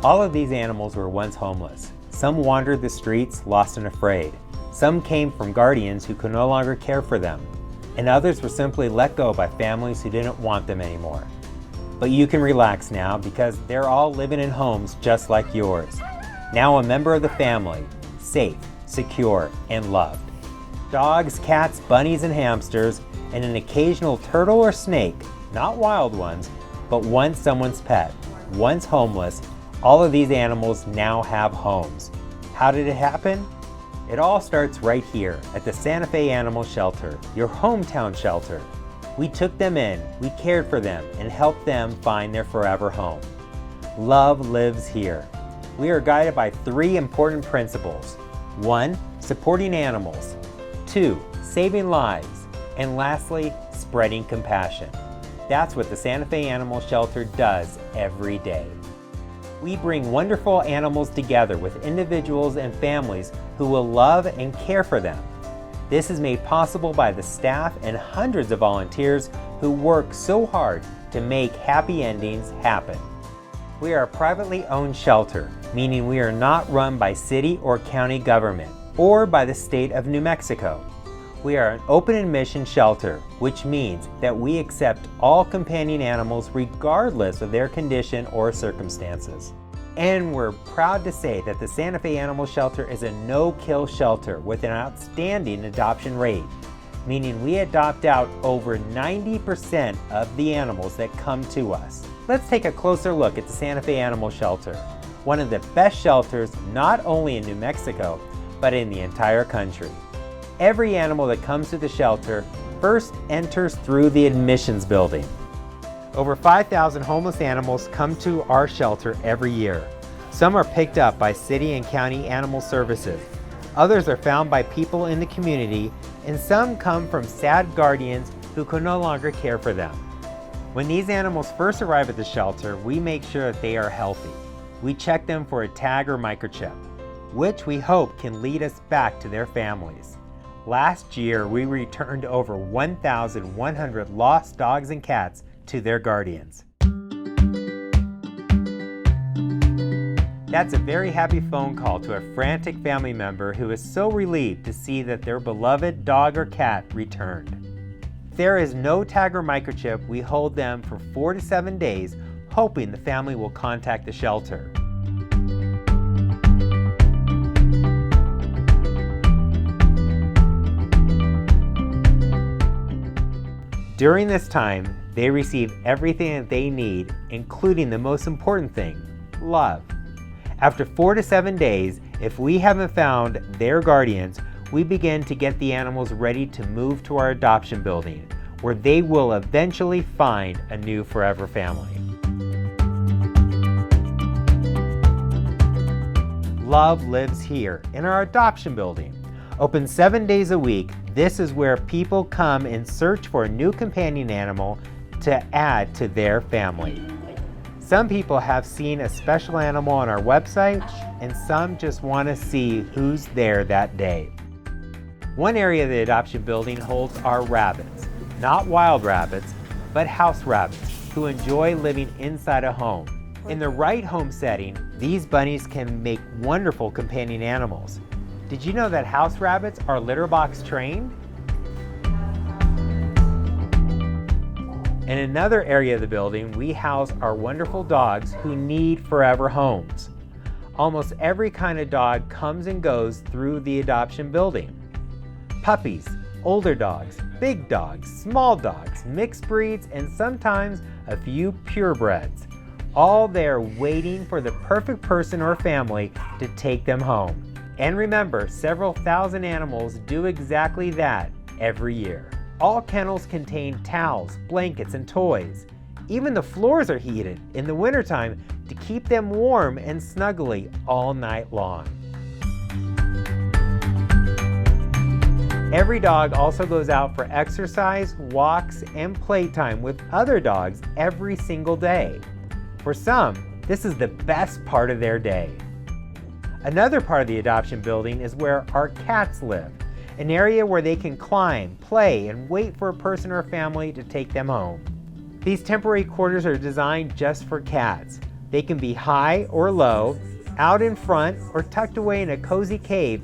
All of these animals were once homeless. Some wandered the streets, lost and afraid. Some came from guardians who could no longer care for them. And others were simply let go by families who didn't want them anymore. But you can relax now because they're all living in homes just like yours. Now a member of the family, safe, secure, and loved. Dogs, cats, bunnies, and hamsters, and an occasional turtle or snake, not wild ones, but once someone's pet, once homeless, all of these animals now have homes. How did it happen? It all starts right here at the Santa Fe Animal Shelter, your hometown shelter. We took them in, we cared for them, and helped them find their forever home. Love lives here. We are guided by 3 important principles. 1, supporting animals. 2, saving lives. And lastly, spreading compassion. That's what the Santa Fe Animal Shelter does every day. We bring wonderful animals together with individuals and families who will love and care for them. This is made possible by the staff and hundreds of volunteers who work so hard to make happy endings happen. We are a privately owned shelter, meaning we are not run by city or county government or by the state of New Mexico. We are an open admission shelter, which means that we accept all companion animals regardless of their condition or circumstances. And we're proud to say that the Santa Fe Animal Shelter is a no-kill shelter with an outstanding adoption rate, meaning we adopt out over 90% of the animals that come to us. Let's take a closer look at the Santa Fe Animal Shelter, one of the best shelters not only in New Mexico, but in the entire country. Every animal that comes to the shelter first enters through the admissions building. Over 5,000 homeless animals come to our shelter every year. Some are picked up by city and county animal services. Others are found by people in the community, and some come from sad guardians who can no longer care for them. When these animals first arrive at the shelter, we make sure that they are healthy. We check them for a tag or microchip, which we hope can lead us back to their families. Last year, we returned over 1,100 lost dogs and cats to their guardians. That's a very happy phone call to a frantic family member who is so relieved to see that their beloved dog or cat returned. If there is no tag or microchip, we hold them for 4 to 7 days, hoping the family will contact the shelter. During this time, they receive everything that they need, including the most important thing, love. After 4 to 7 days, if we haven't found their guardians, we begin to get the animals ready to move to our adoption building, where they will eventually find a new forever family. Love lives here in our adoption building. Open 7 days a week, this is where people come and search for a new companion animal to add to their family. Some people have seen a special animal on our website, and some just want to see who's there that day. One area of the adoption building holds our rabbits, not wild rabbits, but house rabbits who enjoy living inside a home. In the right home setting, these bunnies can make wonderful companion animals. Did you know that house rabbits are litter box trained? In another area of the building, we house our wonderful dogs who need forever homes. Almost every kind of dog comes and goes through the adoption building. Puppies, older dogs, big dogs, small dogs, mixed breeds, and sometimes a few purebreds. All there waiting for the perfect person or family to take them home. And remember, several thousand animals do exactly that every year. All kennels contain towels, blankets, and toys. Even the floors are heated in the wintertime to keep them warm and snuggly all night long. Every dog also goes out for exercise, walks, and playtime with other dogs every single day. For some, this is the best part of their day. Another part of the adoption building is where our cats live, an area where they can climb, play, and wait for a person or family to take them home. These temporary quarters are designed just for cats, They can be high or low, out in front, or tucked away in a cozy cave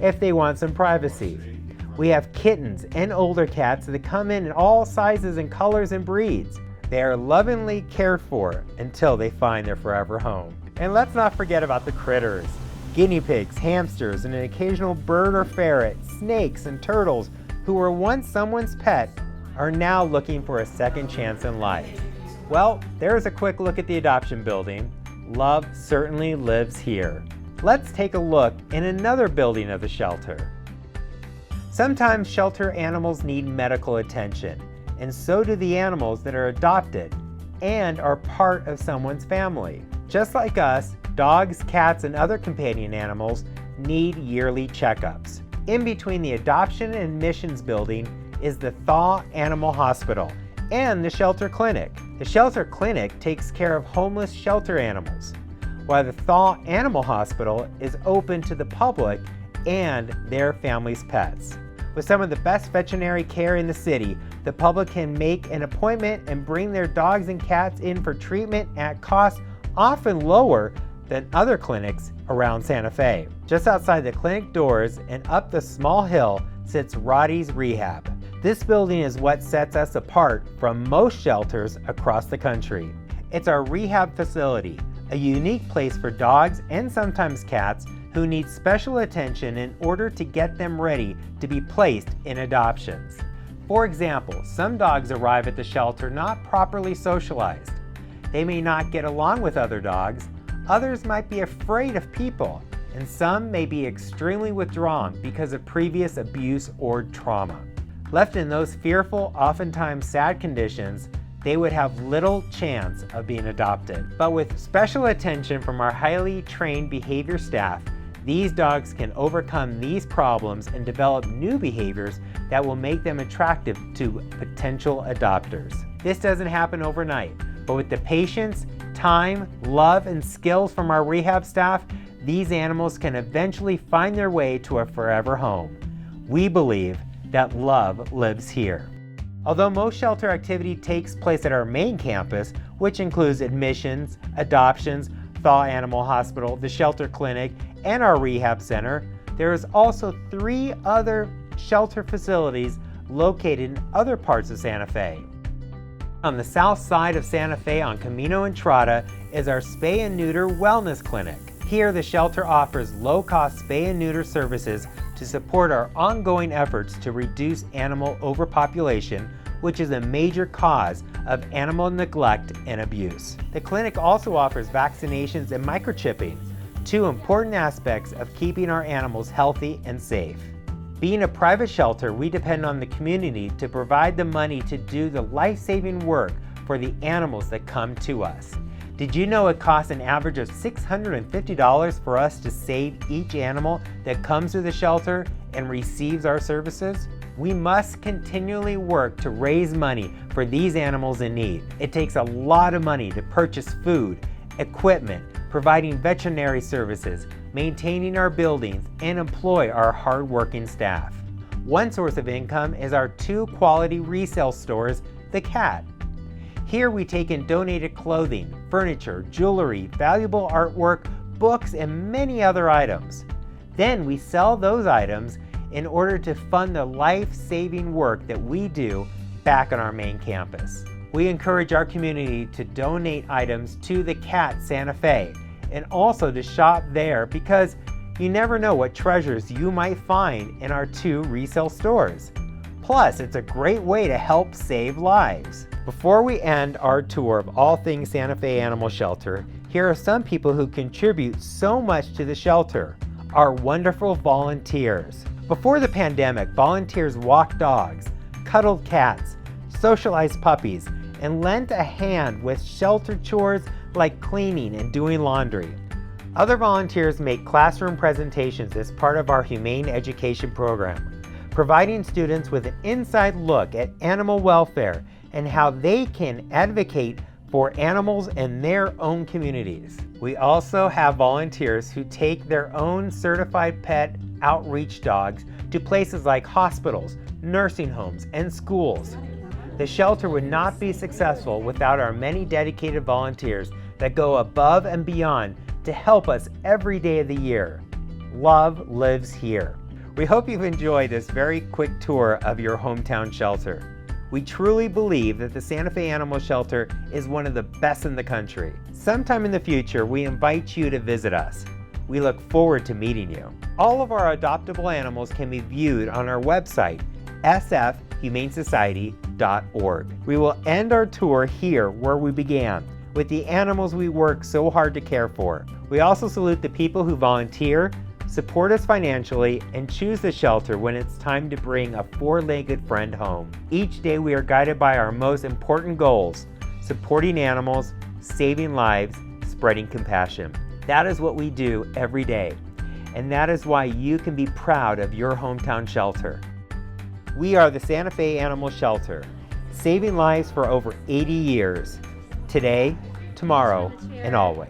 if they want some privacy. We have kittens and older cats that come in all sizes and colors and breeds. They are lovingly cared for until they find their forever home. And let's not forget about the critters. Guinea pigs, hamsters, and an occasional bird or ferret, snakes and turtles who were once someone's pet are now looking for a second chance in life. Well, there's a quick look at the adoption building. Love certainly lives here. Let's take a look in another building of the shelter. Sometimes shelter animals need medical attention, and so do the animals that are adopted and are part of someone's family. Just like us, dogs, cats, and other companion animals need yearly checkups. In between the adoption and admissions building is the Thaw Animal Hospital and the Shelter Clinic. The Shelter Clinic takes care of homeless shelter animals, while the Thaw Animal Hospital is open to the public and their families' pets. With some of the best veterinary care in the city, the public can make an appointment and bring their dogs and cats in for treatment at costs often lower than other clinics around Santa Fe. Just outside the clinic doors and up the small hill sits Roddy's Rehab. This building is what sets us apart from most shelters across the country. It's our rehab facility, a unique place for dogs and sometimes cats who need special attention in order to get them ready to be placed in adoptions. For example, some dogs arrive at the shelter not properly socialized. They may not get along with other dogs, others might be afraid of people, and some may be extremely withdrawn because of previous abuse or trauma. Left in those fearful, oftentimes sad conditions, they would have little chance of being adopted. But with special attention from our highly trained behavior staff, these dogs can overcome these problems and develop new behaviors that will make them attractive to potential adopters. This doesn't happen overnight, but with the patience, time, love, and skills from our rehab staff, these animals can eventually find their way to a forever home. We believe that love lives here. Although most shelter activity takes place at our main campus, which includes admissions, adoptions, Thaw Animal Hospital, the Shelter Clinic, and our rehab center, there is also 3 other shelter facilities located in other parts of Santa Fe. On the south side of Santa Fe on Camino Entrada is our Spay and Neuter Wellness Clinic. Here, the shelter offers low-cost spay and neuter services to support our ongoing efforts to reduce animal overpopulation, which is a major cause of animal neglect and abuse. The clinic also offers vaccinations and microchipping, 2 important aspects of keeping our animals healthy and safe. Being a private shelter, we depend on the community to provide the money to do the life-saving work for the animals that come to us. Did you know it costs an average of $650 for us to save each animal that comes to the shelter and receives our services? We must continually work to raise money for these animals in need. It takes a lot of money to purchase food, equipment, providing veterinary services, maintaining our buildings, and employ our hard-working staff. One source of income is our 2 quality resale stores, The Cat. Here we take in donated clothing, furniture, jewelry, valuable artwork, books, and many other items. Then we sell those items in order to fund the life-saving work that we do back on our main campus. We encourage our community to donate items to The Cat Santa Fe and also to shop there because you never know what treasures you might find in our 2 resale stores. Plus, it's a great way to help save lives. Before we end our tour of all things Santa Fe Animal Shelter, here are some people who contribute so much to the shelter, our wonderful volunteers. Before the pandemic, volunteers walked dogs, cuddled cats, socialized puppies, and lent a hand with shelter chores like cleaning and doing laundry. Other volunteers make classroom presentations as part of our humane education program, providing students with an inside look at animal welfare and how they can advocate for animals in their own communities. We also have volunteers who take their own certified pet outreach dogs to places like hospitals, nursing homes, and schools. The shelter would not be successful without our many dedicated volunteers that go above and beyond to help us every day of the year. Love lives here. We hope you've enjoyed this very quick tour of your hometown shelter. We truly believe that the Santa Fe Animal Shelter is one of the best in the country. Sometime in the future, we invite you to visit us. We look forward to meeting you. All of our adoptable animals can be viewed on our website, sfhumanesociety.org. We will end our tour here where we began, with the animals we work so hard to care for. We also salute the people who volunteer, support us financially, and choose the shelter when it's time to bring a four-legged friend home. Each day we are guided by our most important goals: supporting animals, saving lives, spreading compassion. That is what we do every day, and that is why you can be proud of your hometown shelter. We are the Santa Fe Animal Shelter, saving lives for over 80 years, today, tomorrow, and always.